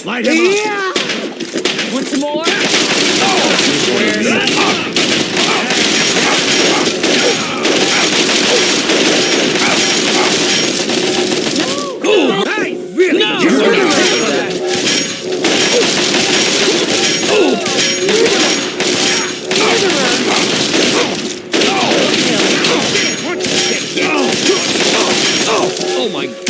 Light him up. Want some more? Hey, really? No! You're You're gonna gonna take that. it. Oh my